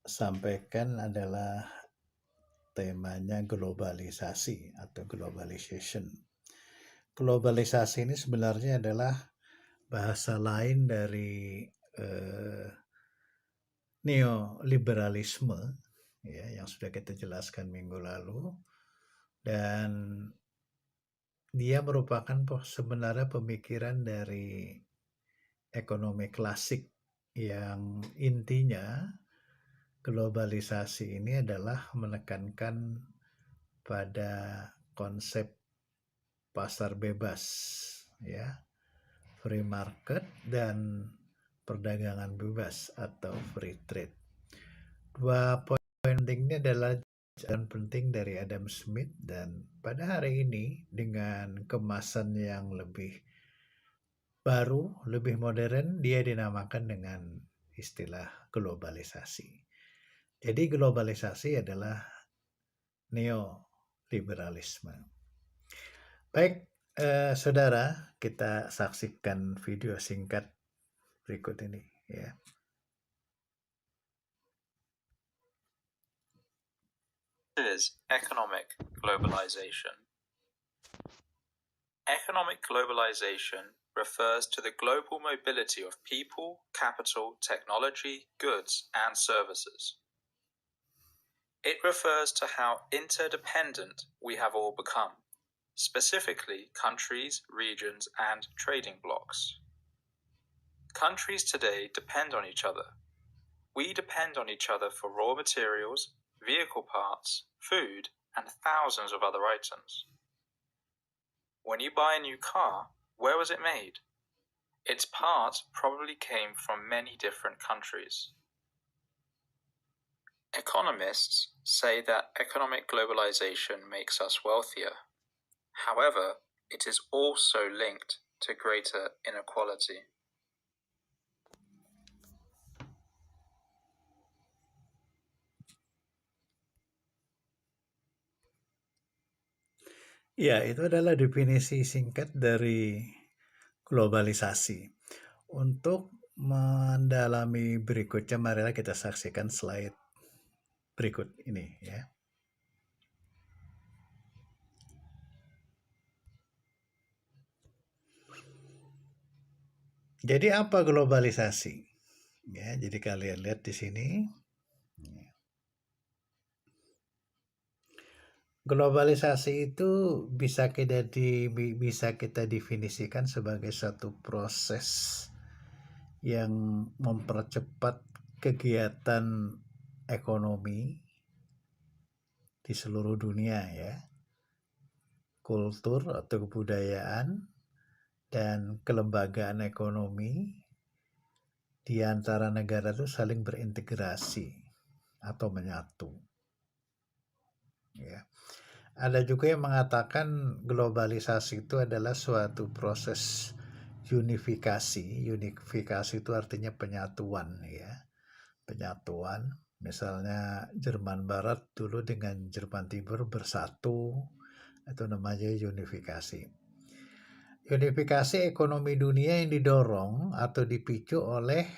sampaikan adalah temanya globalisasi atau globalization. Globalisasi ini sebenarnya adalah bahasa lain dari neoliberalisme, ya, yang sudah kita jelaskan minggu lalu, dan dia merupakan sebenarnya pemikiran dari ekonomi klasik yang intinya globalisasi ini adalah menekankan pada konsep pasar bebas, ya, free market dan perdagangan bebas atau free trade. Dua poin pentingnya adalah jalan penting dari Adam Smith, dan pada hari ini dengan kemasan yang lebih baru, lebih modern, dia dinamakan dengan istilah globalisasi. Jadi globalisasi adalah neoliberalisme. Baik, saudara, kita saksikan video singkat berikut ini, ya. Is economic globalization. Economic globalization refers to the global mobility of people, capital, technology, goods, and services. It refers to how interdependent we have all become, specifically countries, regions, and trading blocs. Countries today depend on each other. We depend on each other for raw materials, vehicle parts, food, and thousands of other items. When you buy a new car, where was it made? Its parts probably came from many different countries. Economists say that economic globalization makes us wealthier. However, it is also linked to greater inequality. Ya, itu adalah definisi singkat dari globalisasi. Untuk mendalami berikutnya, marilah kita saksikan slide berikut ini, ya. Jadi apa globalisasi? Ya, jadi kalian lihat di sini. Globalisasi itu bisa kita definisikan sebagai satu proses yang mempercepat kegiatan ekonomi di seluruh dunia, ya. Kultur atau kebudayaan dan kelembagaan ekonomi di antara negara itu saling berintegrasi atau menyatu. Ya. Ada juga yang mengatakan globalisasi itu adalah suatu proses unifikasi. Unifikasi itu artinya penyatuan, ya. Penyatuan. Misalnya Jerman Barat dulu dengan Jerman Timur bersatu, itu namanya unifikasi. Unifikasi ekonomi dunia yang didorong atau dipicu oleh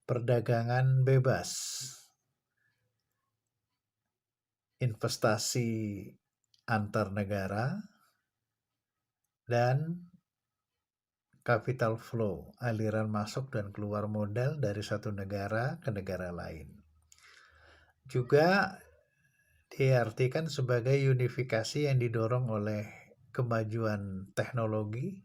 perdagangan bebas, investasi antar negara, dan capital flow, aliran masuk dan keluar modal dari satu negara ke negara lain. Juga diartikan sebagai unifikasi yang didorong oleh kemajuan teknologi,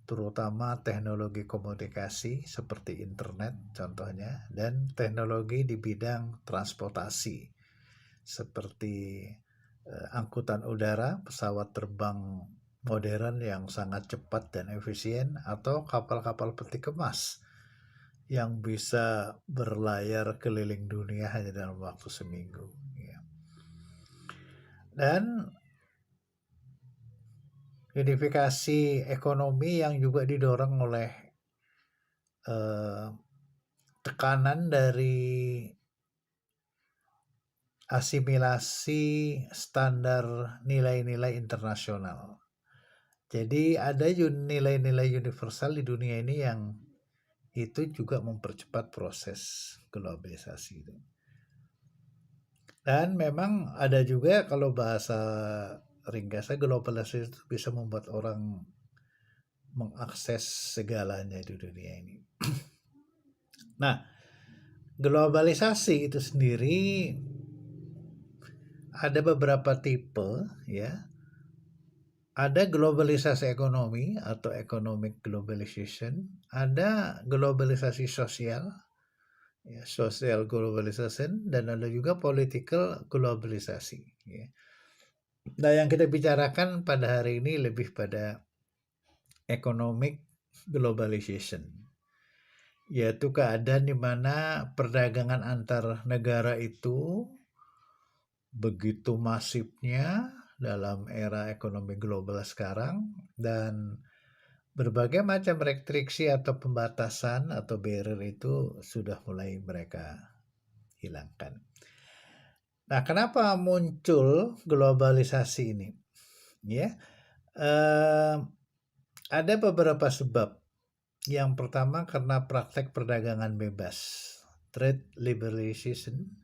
terutama teknologi komunikasi seperti internet contohnya, dan teknologi di bidang transportasi seperti angkutan udara, pesawat terbang modern yang sangat cepat dan efisien, atau kapal-kapal peti kemas yang bisa berlayar keliling dunia hanya dalam waktu seminggu. Ya. Dan unifikasi ekonomi yang juga didorong oleh tekanan dari asimilasi standar nilai-nilai internasional. Jadi ada nilai-nilai universal di dunia ini yang itu juga mempercepat proses globalisasi itu. Dan memang ada juga kalau bahasa ringkasnya globalisasi itu bisa membuat orang mengakses segalanya di dunia ini. Nah, globalisasi itu sendiri ada beberapa tipe ya. Ada globalisasi ekonomi atau economic globalization, ada globalisasi sosial, ya, social globalization, dan ada juga political globalisasi. Ya. Nah, yang kita bicarakan pada hari ini lebih pada economic globalization, yaitu keadaan di mana perdagangan antar negara itu begitu masifnya dalam era ekonomi global sekarang, dan berbagai macam restriksi atau pembatasan atau barrier itu sudah mulai mereka hilangkan. Nah, kenapa muncul globalisasi ini? Ya, ada beberapa sebab. Yang pertama karena praktek perdagangan bebas, trade liberalization.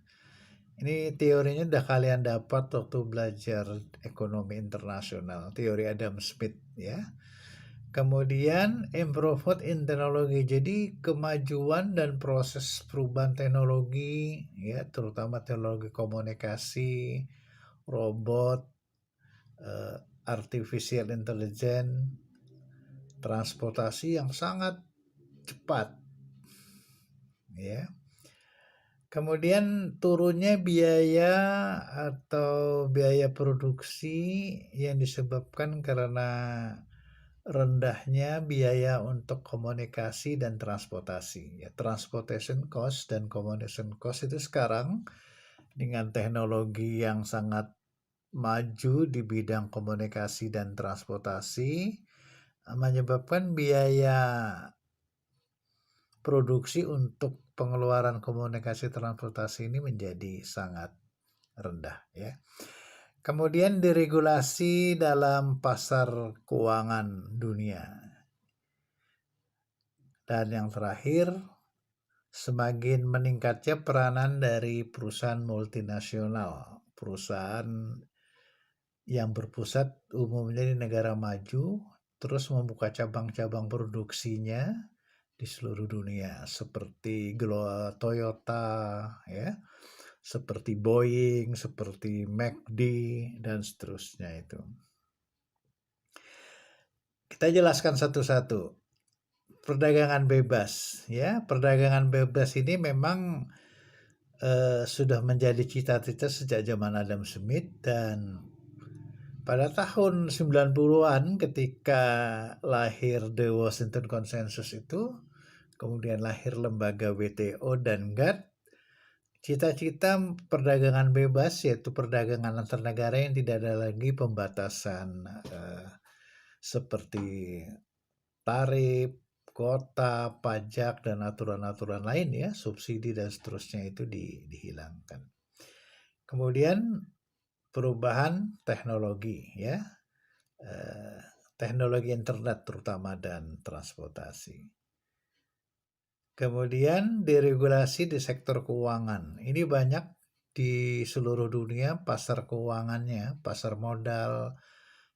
Ini teorinya udah kalian dapat waktu belajar ekonomi internasional, teori Adam Smith ya. Kemudian improvement in teknologi, jadi kemajuan dan proses perubahan teknologi ya, terutama teknologi komunikasi, robot, artificial intelligence, transportasi yang sangat cepat ya. Kemudian turunnya biaya atau biaya produksi yang disebabkan karena rendahnya biaya untuk komunikasi dan transportasi. Ya, transportation cost dan communication cost itu sekarang dengan teknologi yang sangat maju di bidang komunikasi dan transportasi menyebabkan biaya produksi untuk pengeluaran komunikasi transportasi ini menjadi sangat rendah ya. Kemudian diregulasi dalam pasar keuangan dunia. Dan yang terakhir, semakin meningkatnya peranan dari perusahaan multinasional, perusahaan yang berpusat umumnya di negara maju, terus membuka cabang-cabang produksinya di seluruh dunia seperti Toyota ya, seperti Boeing, seperti McD dan seterusnya itu. Kita jelaskan satu-satu. Perdagangan bebas ya, perdagangan bebas ini memang sudah menjadi cita-cita sejak zaman Adam Smith, dan pada tahun 90-an ketika lahir The Washington Consensus itu, kemudian lahir lembaga WTO dan GATT, cita-cita perdagangan bebas yaitu perdagangan antar negara yang tidak ada lagi pembatasan seperti tarif, kuota, pajak, dan aturan-aturan lain ya, subsidi dan seterusnya itu dihilangkan. Kemudian perubahan teknologi ya, teknologi internet terutama dan transportasi. Kemudian diregulasi di sektor keuangan. Ini banyak di seluruh dunia pasar keuangannya, pasar modal,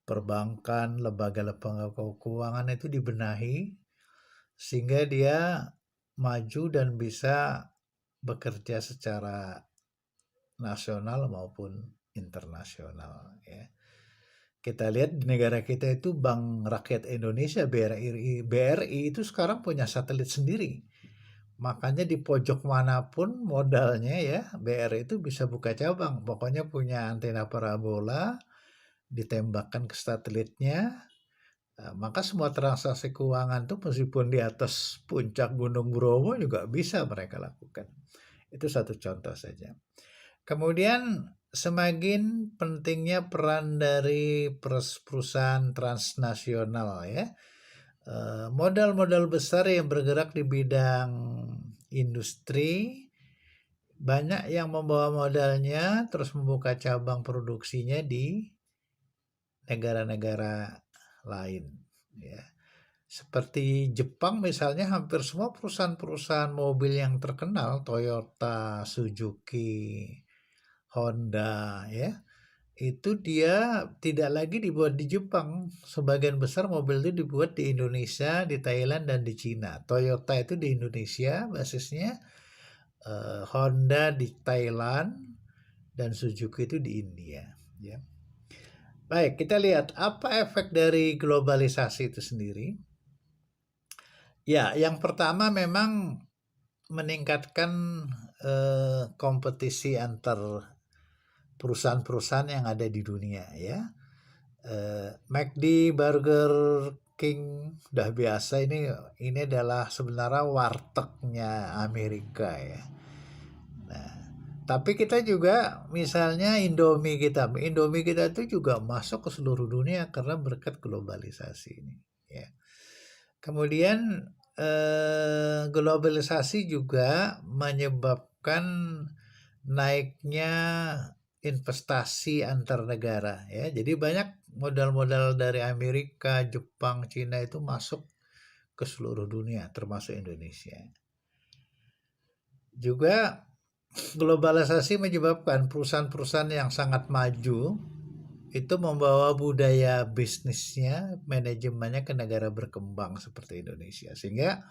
perbankan, lembaga-lembaga keuangan itu dibenahi sehingga dia maju dan bisa bekerja secara nasional maupun internasional ya. Kita lihat di negara kita itu Bank Rakyat Indonesia BRI itu sekarang punya satelit sendiri. Makanya di pojok manapun modalnya ya, BRI itu bisa buka cabang. Pokoknya punya antena parabola, ditembakkan ke satelitnya, maka semua transaksi keuangan itu meskipun di atas puncak Gunung Bromo juga bisa mereka lakukan. Itu satu contoh saja. Kemudian semakin pentingnya peran dari perusahaan transnasional ya. Modal-modal besar yang bergerak di bidang industri, banyak yang membawa modalnya terus membuka cabang produksinya di negara-negara lain ya. Seperti Jepang misalnya, hampir semua perusahaan-perusahaan mobil yang terkenal, Toyota, Suzuki, Honda ya, itu dia tidak lagi dibuat di Jepang. Sebagian besar mobil itu dibuat di Indonesia, di Thailand, dan di Cina. Toyota itu di Indonesia basisnya, Honda di Thailand, dan Suzuki itu di India. Ya. Baik, kita lihat apa efek dari globalisasi itu sendiri. Ya, yang pertama memang meningkatkan kompetisi antar perusahaan-perusahaan yang ada di dunia ya. McD, Burger King udah biasa, ini adalah sebenarnya wartegnya Amerika ya. Nah, tapi kita juga misalnya Indomie kita itu juga masuk ke seluruh dunia karena berkat globalisasi ini ya. Kemudian globalisasi juga menyebabkan naiknya investasi antar negara ya. Jadi banyak modal-modal dari Amerika, Jepang, Cina itu masuk ke seluruh dunia termasuk Indonesia. Juga globalisasi menyebabkan perusahaan-perusahaan yang sangat maju itu membawa budaya bisnisnya, manajemennya ke negara berkembang seperti Indonesia. Sehingga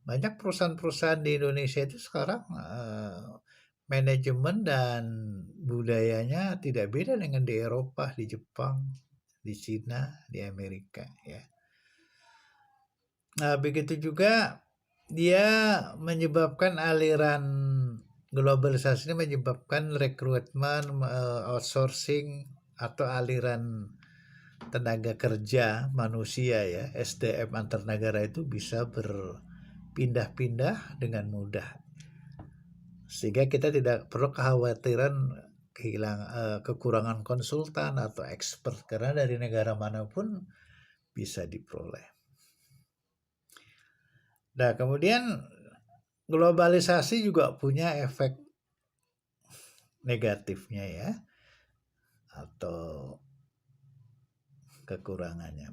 banyak perusahaan-perusahaan di Indonesia itu sekarang manajemen dan budayanya tidak beda dengan di Eropa, di Jepang, di Cina, di Amerika ya. Nah, begitu juga dia menyebabkan aliran globalisasi ini menyebabkan rekrutmen, outsourcing atau aliran tenaga kerja manusia ya, SDM antar negara itu bisa berpindah-pindah dengan mudah. Sehingga kita tidak perlu kekhawatiran kekurangan konsultan atau expert karena dari negara manapun bisa diperoleh. Nah, kemudian globalisasi juga punya efek negatifnya ya, atau kekurangannya.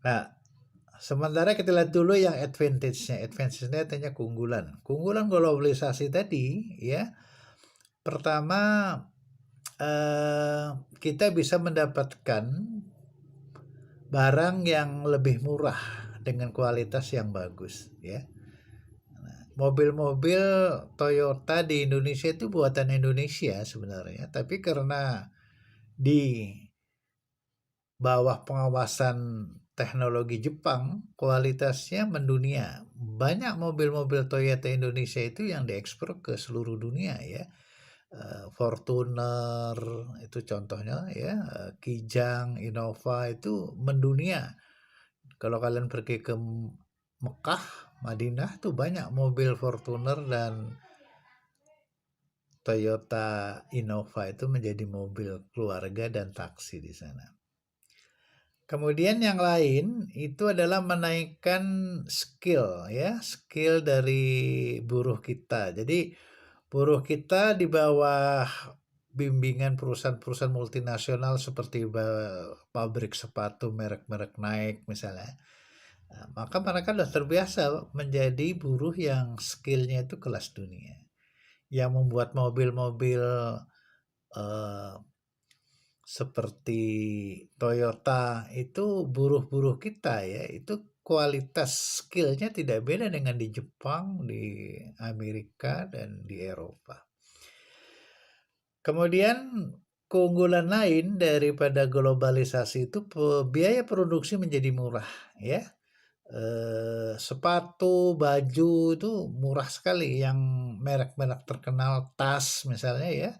Nah, sementara kita lihat dulu yang advantage-nya. Advantage-nya artinya keunggulan. Keunggulan globalisasi tadi ya, pertama kita bisa mendapatkan barang yang lebih murah dengan kualitas yang bagus ya. Mobil-mobil Toyota di Indonesia itu buatan Indonesia sebenarnya, tapi karena di bawah pengawasan teknologi Jepang, kualitasnya mendunia. Banyak mobil-mobil Toyota Indonesia itu yang diekspor ke seluruh dunia ya. Fortuner itu contohnya ya, Kijang, Innova itu mendunia. Kalau kalian pergi ke Mekah, Madinah tuh banyak mobil Fortuner dan Toyota Innova itu menjadi mobil keluarga dan taksi di sana. Kemudian yang lain itu adalah menaikkan skill ya, skill dari buruh kita. Jadi buruh kita di bawah bimbingan perusahaan-perusahaan multinasional seperti pabrik sepatu merek-merek Nike misalnya. Nah, maka mereka sudah terbiasa menjadi buruh yang skillnya itu kelas dunia. Yang membuat mobil-mobil seperti Toyota itu buruh-buruh kita ya, itu kualitas skillnya tidak beda dengan di Jepang, di Amerika, dan di Eropa. Kemudian keunggulan lain daripada globalisasi itu biaya produksi menjadi murah ya. Sepatu, baju itu murah sekali, yang merek-merek terkenal, tas misalnya ya.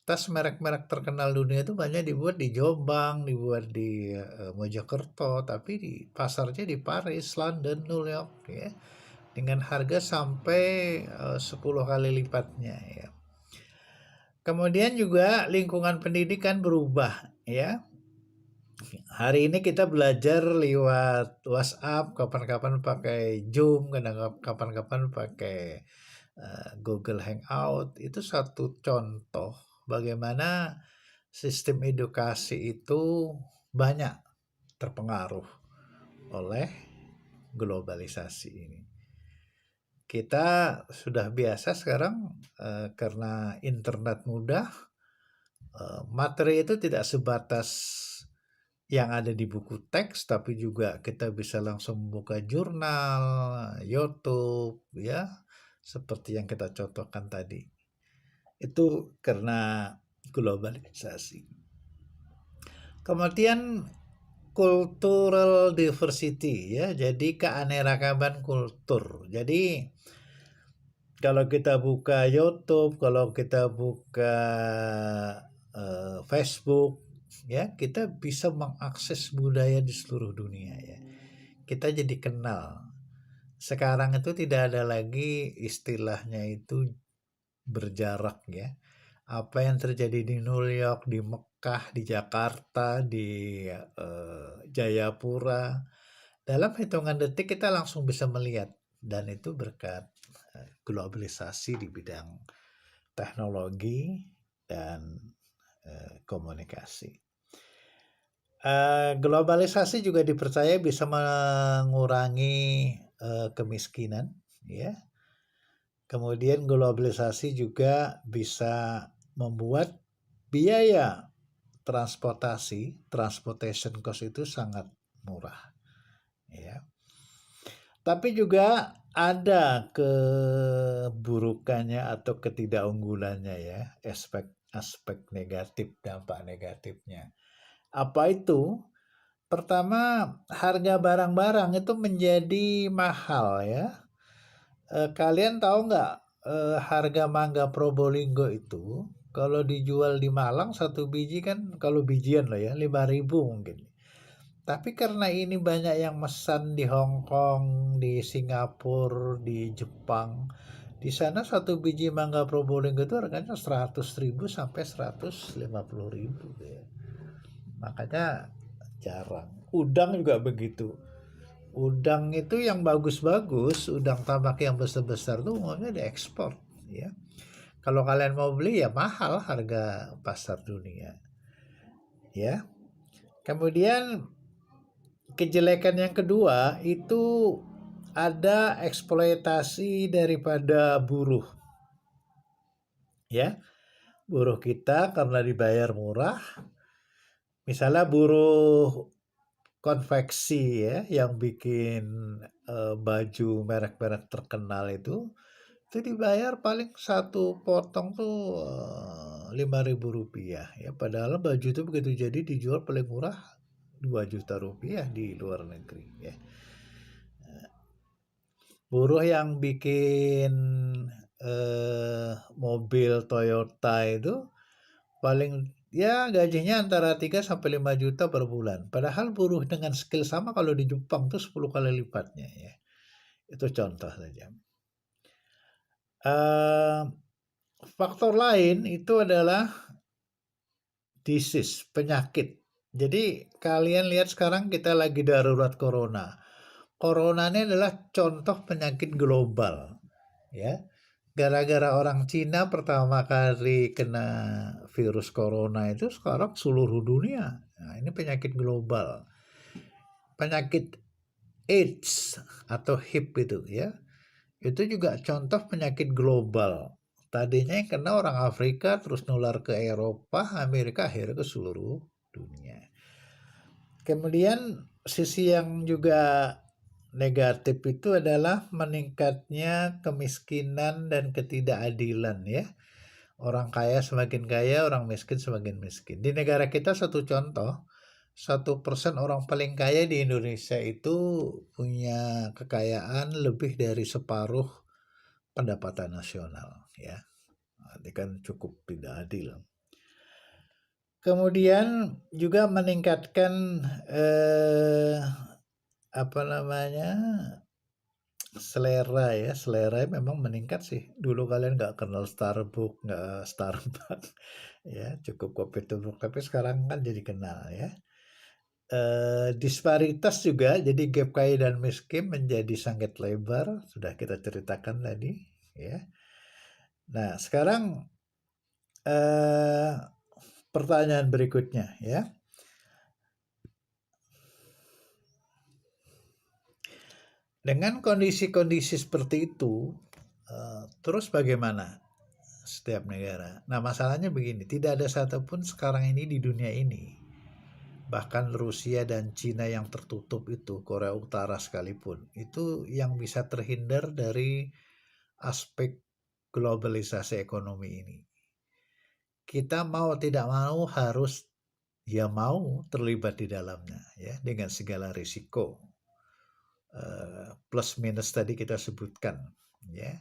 Tas merek-merek terkenal dunia itu banyak dibuat di Jombang, dibuat di Mojokerto, tapi di pasarnya di Paris, London, New York ya. Dengan harga sampai 10 kali lipatnya ya. Kemudian juga lingkungan pendidikan berubah ya. Hari ini kita belajar lewat WhatsApp, kapan-kapan pakai Zoom, kapan-kapan pakai Google Hangout. Itu satu contoh bagaimana sistem edukasi itu banyak terpengaruh oleh globalisasi ini. Kita sudah biasa sekarang karena internet mudah, Materi itu tidak sebatas yang ada di buku teks, tapi juga kita bisa langsung buka jurnal, YouTube, ya, seperti yang kita contohkan tadi. Itu karena globalisasi. Kemudian cultural diversity, ya, jadi keanekaragaman kultur. Jadi kalau kita buka YouTube, kalau kita buka Facebook, ya, kita bisa mengakses budaya di seluruh dunia, ya. Kita jadi kenal. Sekarang itu tidak ada lagi istilahnya itu berjarak, ya. Apa yang terjadi di New York, di Mekah, di Jakarta, di Jayapura, dalam hitungan detik kita langsung bisa melihat, dan itu berkat globalisasi di bidang teknologi dan komunikasi. Globalisasi juga dipercaya bisa mengurangi kemiskinan, ya. Kemudian globalisasi juga bisa membuat biaya transportation cost itu sangat murah, ya. Tapi juga ada keburukannya atau ketidakunggulannya, ya, aspek negatif, dampak negatifnya. Apa itu? Pertama, harga barang-barang itu menjadi mahal, ya. Kalian tahu nggak, harga mangga Probolinggo itu kalau dijual di Malang satu biji kan, kalau bijian loh ya, 5.000 mungkin. Tapi karena ini banyak yang mesan di Hong Kong, di Singapura, di Jepang, di sana satu biji mangga Probolinggo itu harganya 100.000 sampai 150.000, ya. Makanya jarang. Udang juga begitu. Udang itu yang bagus-bagus, udang tabak yang besar-besar tuh umumnya diekspor, ya. Kalau kalian mau beli ya mahal harga pasar dunia, ya. Kemudian kejelekan yang kedua itu ada eksploitasi daripada buruh, ya. Buruh kita karena dibayar murah, misalnya buruh konveksi, ya, yang bikin baju merek-merek terkenal itu dibayar paling satu potong tuh Rp5.000, ya. Padahal baju itu begitu jadi dijual paling murah Rp2 juta di luar negeri, ya. Buruh yang bikin mobil Toyota itu paling, ya, gajinya antara 3 sampai 5 juta per bulan. Padahal buruh dengan skill sama kalau di Jepang tuh 10 kali lipatnya, ya. Itu contoh saja. Faktor lain itu adalah disease, penyakit. Jadi kalian lihat sekarang kita lagi darurat corona. Corona ini adalah contoh penyakit global, ya. Gara-gara orang Cina pertama kali kena virus corona itu sekarang seluruh dunia. Nah, ini penyakit global. Penyakit AIDS atau HIV itu, ya. Itu juga contoh penyakit global. Tadinya yang kena orang Afrika, terus nular ke Eropa, Amerika, akhirnya ke seluruh dunia. Kemudian sisi yang juga negatif itu adalah meningkatnya kemiskinan dan ketidakadilan, ya. Orang kaya semakin kaya, orang miskin semakin miskin. Di negara kita satu contoh, 1% orang paling kaya di Indonesia itu punya kekayaan lebih dari separuh pendapatan nasional, ya. Ini kan cukup tidak adil. Kemudian juga meningkatkan selera, ya. Selera memang meningkat sih. Dulu kalian nggak kenal Starbucks, nggak Starbucks, ya, cukup kopi tubruk. Tapi sekarang kan jadi kenal, ya. Disparitas juga, jadi gap kaya dan miskin menjadi sangat lebar, sudah kita ceritakan tadi, ya. Nah, sekarang pertanyaan berikutnya, ya. Dengan kondisi-kondisi seperti itu, terus bagaimana? setiap negara. Nah, masalahnya begini, tidak ada satupun sekarang ini di dunia ini, bahkan Rusia dan Cina yang tertutup itu, Korea Utara sekalipun, itu yang bisa terhindar dari aspek globalisasi ekonomi ini. Kita mau tidak mau harus mau terlibat di dalamnya ya, dengan segala risiko. Plus minus tadi kita sebutkan ya.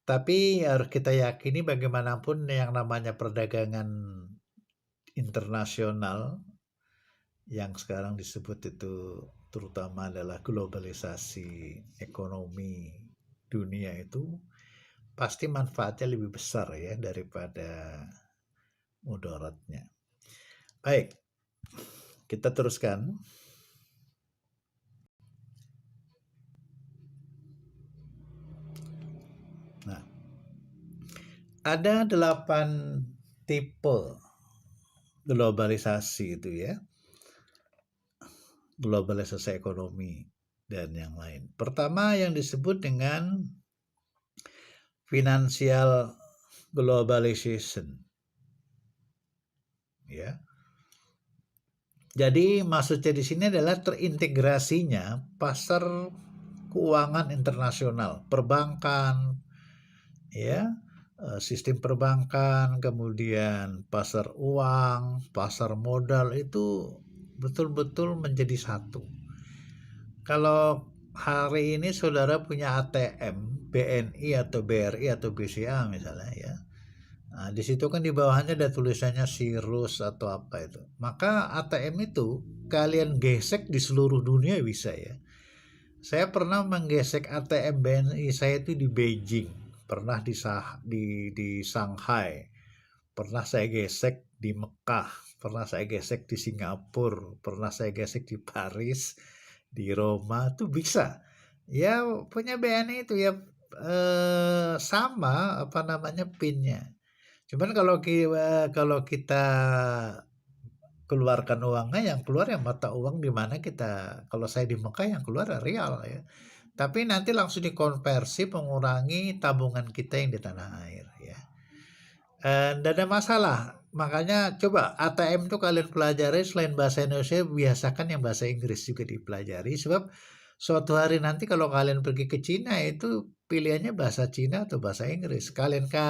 Tapi harus kita yakini bagaimanapun yang namanya perdagangan internasional yang sekarang disebut itu terutama adalah globalisasi ekonomi dunia itu pasti manfaatnya lebih besar ya daripada mudaratnya. Baik, kita teruskan. Nah, ada 8 tipe globalisasi itu ya. Globalisasi ekonomi dan yang lain. Pertama yang disebut dengan financial globalization. Ya. Jadi maksudnya di sini adalah terintegrasinya pasar keuangan internasional, perbankan, ya, sistem perbankan, kemudian pasar uang, pasar modal itu betul-betul menjadi satu. Kalau hari ini saudara punya ATM, BNI atau BRI atau BCA misalnya ya. Nah, di situ kan di bawahnya ada tulisannya Sirus atau apa itu. Maka ATM itu kalian gesek di seluruh dunia bisa ya. Saya pernah menggesek ATM BNI saya itu di Beijing, pernah di Shanghai, pernah saya gesek di Mekah, pernah saya gesek di Singapura, pernah saya gesek di Paris, di Roma, tuh bisa. Ya punya BNI itu ya sama apa namanya PIN-nya. Cuman kalau kita keluarkan uangnya, yang keluar yang mata uang di mana kita. Kalau saya di Mekah yang keluar rial ya. Tapi nanti langsung dikonversi mengurangi tabungan kita yang di tanah air ya. Tidak ada masalah. Makanya coba ATM itu kalian pelajari selain bahasa Indonesia biasakan yang bahasa Inggris juga dipelajari sebab suatu hari nanti kalau kalian pergi ke Cina itu pilihannya bahasa Cina atau bahasa Inggris. Kalian ke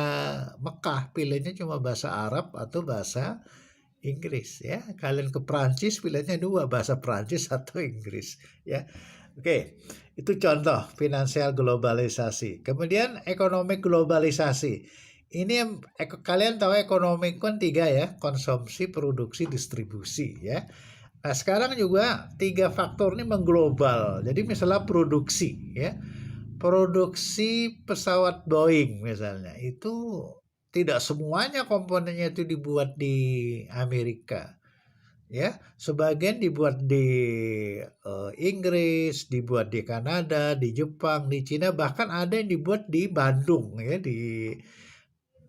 Mekah pilihannya cuma bahasa Arab atau bahasa Inggris ya. Kalian ke Prancis pilihannya dua, bahasa Prancis atau Inggris ya. Oke, itu contoh finansial globalisasi. Kemudian ekonomi globalisasi. Ini kalian tahu ekonomi kan 3 ya, konsumsi, produksi, distribusi ya. Nah sekarang juga 3 faktor ini mengglobal. Jadi misalnya produksi ya, produksi pesawat Boeing misalnya itu tidak semuanya komponennya itu dibuat di Amerika. Ya, sebagian dibuat di Inggris, dibuat di Kanada, di Jepang, di Cina, bahkan ada yang dibuat di Bandung ya, di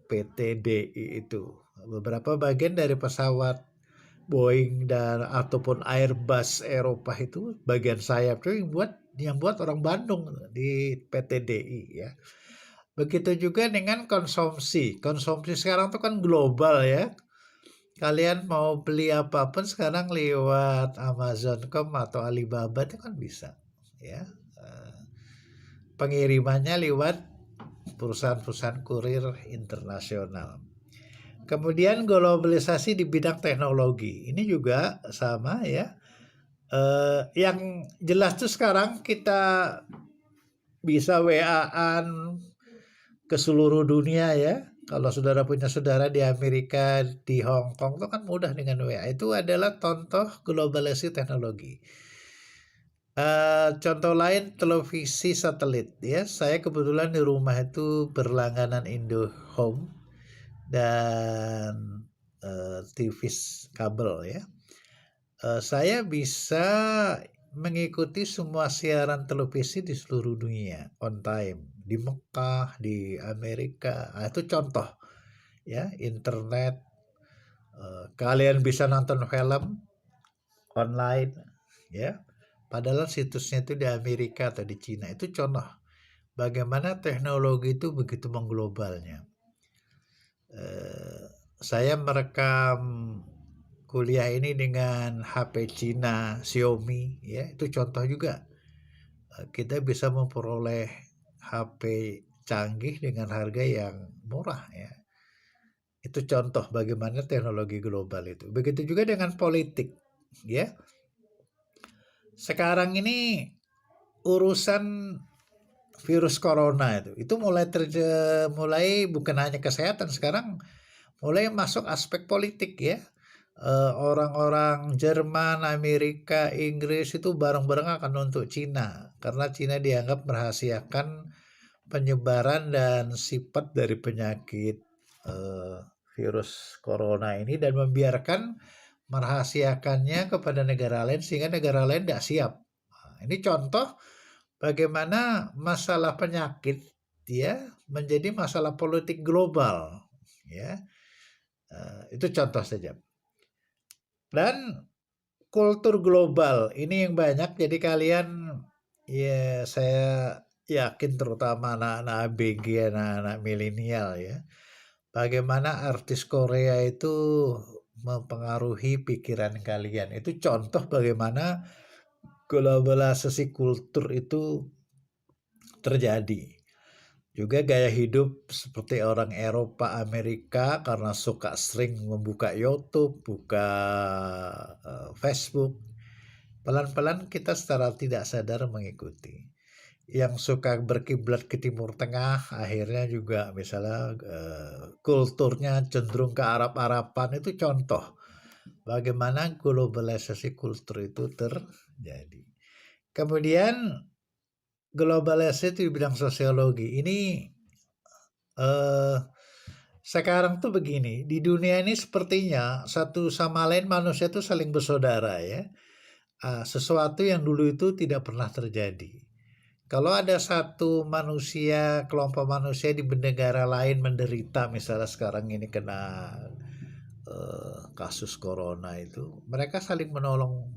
PTDI itu. Beberapa bagian dari pesawat Boeing dan ataupun Airbus Eropa itu bagian sayap itu yang buat orang Bandung di PTDI ya. Begitu juga dengan konsumsi. Konsumsi sekarang itu kan global ya. Kalian mau beli apapun sekarang lewat Amazon.com atau Alibaba itu kan bisa ya. Pengirimannya lewat perusahaan-perusahaan kurir internasional. Kemudian globalisasi di bidang teknologi. Ini juga sama ya. Yang jelas tuh sekarang kita bisa WA-an ke seluruh dunia ya. Kalau saudara punya saudara di Amerika, di Hong Kong itu kan mudah dengan WA. Itu adalah contoh globalisasi teknologi. Contoh lain televisi satelit ya. Saya kebetulan di rumah itu berlangganan IndoHome dan TV kabel ya. Saya bisa mengikuti semua siaran televisi di seluruh dunia on time. Di Mekah, di Amerika, itu contoh ya, internet. Kalian bisa nonton film online ya, padahal situsnya itu di Amerika atau di Cina, itu contoh bagaimana teknologi itu begitu mengglobalnya. Saya merekam kuliah ini dengan HP Cina, Xiaomi, ya itu contoh juga. Kita bisa memperoleh HP canggih dengan harga yang murah ya. Itu contoh bagaimana teknologi global itu. Begitu juga dengan politik, ya. Sekarang ini urusan virus corona itu mulai bukan hanya kesehatan, sekarang mulai masuk aspek politik ya. Orang-orang Jerman, Amerika, Inggris itu bareng-bareng akan nuntut Cina karena Cina dianggap merahasiakan penyebaran dan sifat dari penyakit virus corona ini dan membiarkan merahasiakannya kepada negara lain sehingga negara lain tidak siap. Nah, ini contoh bagaimana masalah penyakit ya menjadi masalah politik global ya. Itu contoh saja. Dan kultur global ini yang banyak, jadi kalian ya saya yakin terutama anak-anak ABG, anak-anak milenial ya, bagaimana artis Korea itu mempengaruhi pikiran kalian. Itu contoh bagaimana globalisasi kultur itu terjadi. Juga gaya hidup seperti orang Eropa, Amerika karena suka sering membuka YouTube, buka Facebook. Pelan-pelan kita secara tidak sadar mengikuti. Yang suka berkiblat ke Timur Tengah akhirnya juga misalnya kulturnya cenderung ke Arab-Araban, itu contoh bagaimana globalisasi kultur itu terjadi. Kemudian globalisasi itu di bidang sosiologi ini sekarang tuh begini, di dunia ini sepertinya satu sama lain manusia itu saling bersaudara ya. Sesuatu yang dulu itu tidak pernah terjadi. Kalau ada satu manusia, kelompok manusia di negara lain menderita, misalnya sekarang ini kena kasus corona itu, mereka saling menolong.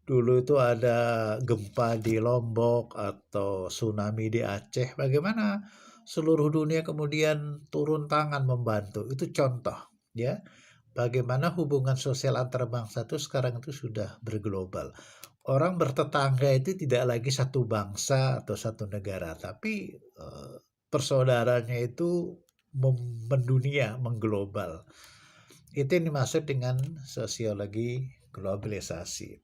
Dulu itu ada gempa di Lombok atau tsunami di Aceh, bagaimana seluruh dunia kemudian turun tangan membantu. Itu contoh ya, bagaimana hubungan sosial antar bangsa itu sekarang itu sudah berglobal. Orang bertetangga itu tidak lagi satu bangsa atau satu negara, tapi persaudaranya itu mendunia, mengglobal. Itu yang dimaksud dengan sosiologi globalisasi.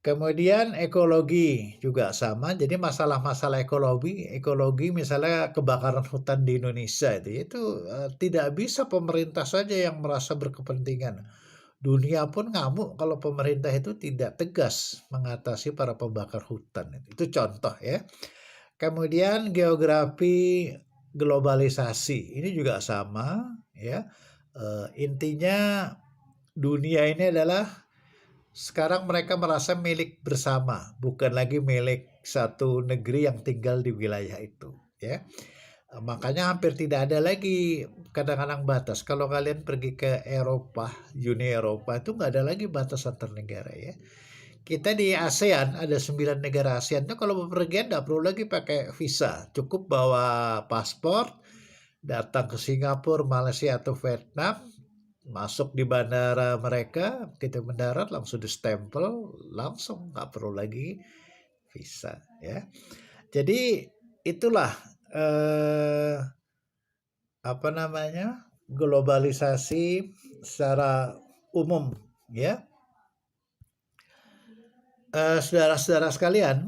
Kemudian ekologi juga sama, jadi masalah-masalah ekologi misalnya kebakaran hutan di Indonesia itu tidak bisa pemerintah saja yang merasa berkepentingan. Dunia pun ngamuk kalau pemerintah itu tidak tegas mengatasi para pembakar hutan. Itu contoh ya. Kemudian geografi globalisasi ini juga sama ya. Intinya dunia ini adalah sekarang mereka merasa milik bersama, bukan lagi milik satu negeri yang tinggal di wilayah itu ya. Makanya hampir tidak ada lagi kadang-kadang batas. Kalau kalian pergi ke Eropa, Uni Eropa itu nggak ada lagi batas antar negara ya. Kita di ASEAN ada 9 negara ASEAN itu kalau bepergian nggak perlu lagi pakai visa, cukup bawa paspor, datang ke Singapura, Malaysia atau Vietnam, masuk di bandara mereka, kita mendarat langsung distempel, langsung nggak perlu lagi visa ya. Jadi itulah globalisasi secara umum ya. Saudara-saudara sekalian,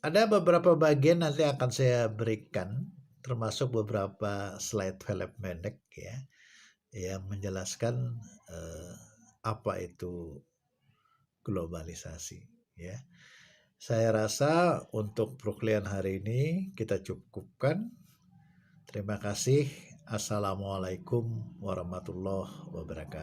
ada beberapa bagian nanti akan saya berikan, termasuk beberapa slide film pendek ya, yang menjelaskan apa itu globalisasi ya. Saya rasa untuk perkuliahan hari ini kita cukupkan. Terima kasih. Assalamualaikum warahmatullahi wabarakatuh.